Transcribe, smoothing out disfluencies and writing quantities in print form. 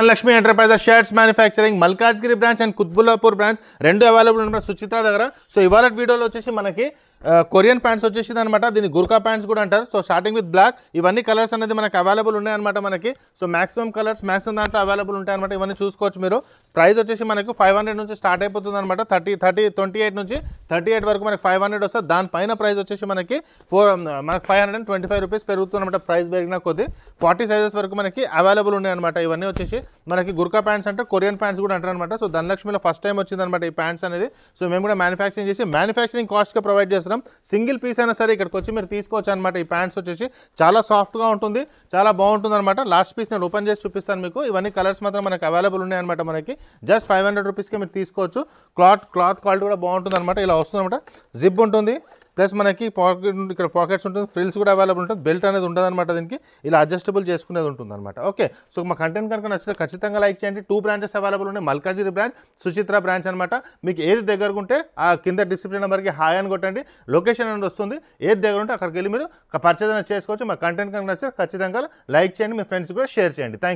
Lakshmi enterprises shirts manufacturing Malkajgiri branch and Qutbullapur branch రెండు available ఉన్న సుచిత్ర దగ్గర. సో ఇవాళ వీడియోలో వచ్చేసి మనకి కొరియన్ ప్యాంట్స్ వచ్చేసింది అనమాట. దీన్ని గుర్కా ప్యాంట్స్ కూడా అంటారు. సో స్టార్టింగ్ విత్ బ్లాక్, ఇవన్నీ కలర్స్ అనేది మనకి అవైలబుల్ ఉన్నాయన్నమాట మనకి. సో మాక్సిమం కలర్స్ మ్యాక్సిమం దాంట్లో అవైలబుల్ ఉంటాయి అనమాట. ఇవన్నీ చూసుకోవచ్చు మీరు. ప్రైస్ వచ్చేసి మనకు 500 నుంచి స్టార్ట్ అయిపోతుంది అనమాట. 28 నుంచి 38 వరకు మనకి 500 వస్తుంది. దానిపైన ప్రైస్ వచ్చేసి మనకి మనకి 525 రూపీస్ పెరుగుతుంది అనమాట. ప్రైస్ పెరిగిన కొద్ది 40 సైజెస్ వరకు మనకి అవైలబుల్ ఉన్నాయి అనమాట. ఇవన్నీ వచ్చేసి మనకి గుర్కా ప్యాంట్స్ అంటే కొరియన్ ప్యాంట్స్ కూడా అంటారు అనమాట. సో ధనలక్ష్మిలో ఫస్ట్ టైం వచ్చిందనమాట ఈ ప్యాంట్స్ అనేది. సో మేము కూడా మ్యానుఫ్యాక్చరింగ్ చేసి మ్యానుఫ్యాక్చరింగ్ కాస్ట్గా ప్రొవైడ్ చేస్తున్నాం. సింగిల్ పీస్ అయినా సరే ఇక్కడికి వచ్చి మీరు తీసుకోవచ్చు అనమాట. ఈ ప్యాంట్స్ వచ్చేసి చాలా సాఫ్ట్గా ఉంటుంది, చాలా బాగుంటుంది అనమాట. లాస్ట్ పీస్ నేను ఓపెన్ చేసి చూపిస్తాను మీకు. ఇవన్నీ కలర్స్ మాత్రం మనకి అవైలబుల్ ఉన్నాయన్నమాట. మనకి జస్ట్ 500 రూపీస్కి మీరు తీసుకోవచ్చు. క్లాత్ క్వాలిటీ కూడా బాగుంటుంది అనమాట. ఇలా వస్తుంది అనమాట. జిప్ ఉంటుంది, ప్లస్ మనకి ఇక్కడ పాకెట్స్ ఉంటుంది, ఫ్రిల్స్ కూడా అవైలబుల్ ఉంటుంది. బెల్ట్ అనేది ఉంటుంది అనమాట. దీనికి ఇలా అడ్జస్టబుల్ చేసుకునేది ఉంటుంది అనమాట. ఓకే, సో మా కంటెంట్ కనుక నచ్చితే ఖచ్చితంగా లైక్ చేయండి. 2 బ్రాంచెస్ అవైలబుల్ ఉన్నాయి, మల్కాజిగిరి బ్రాంచ్, సుచిత్ర బ్రాంచ్ అనమాట. మీకు ఏది దగ్గర ఉంటే ఆ కింద డిస్క్రిప్షన్ నెంబర్కి హాయ్ అని కొట్టండి, లొకేషన్ అనేది వస్తుంది. ఏది దగ్గర ఉంటే అక్కడికి వెళ్ళి మీరు పర్చేజ్ అనేది చేసుకోవచ్చు. మా కంటెంట్ కనుక నచ్చితే ఖచ్చితంగా లైక్ చేయండి, మీ ఫ్రెండ్స్ కూడా షేర్ చేయండి. Thank you.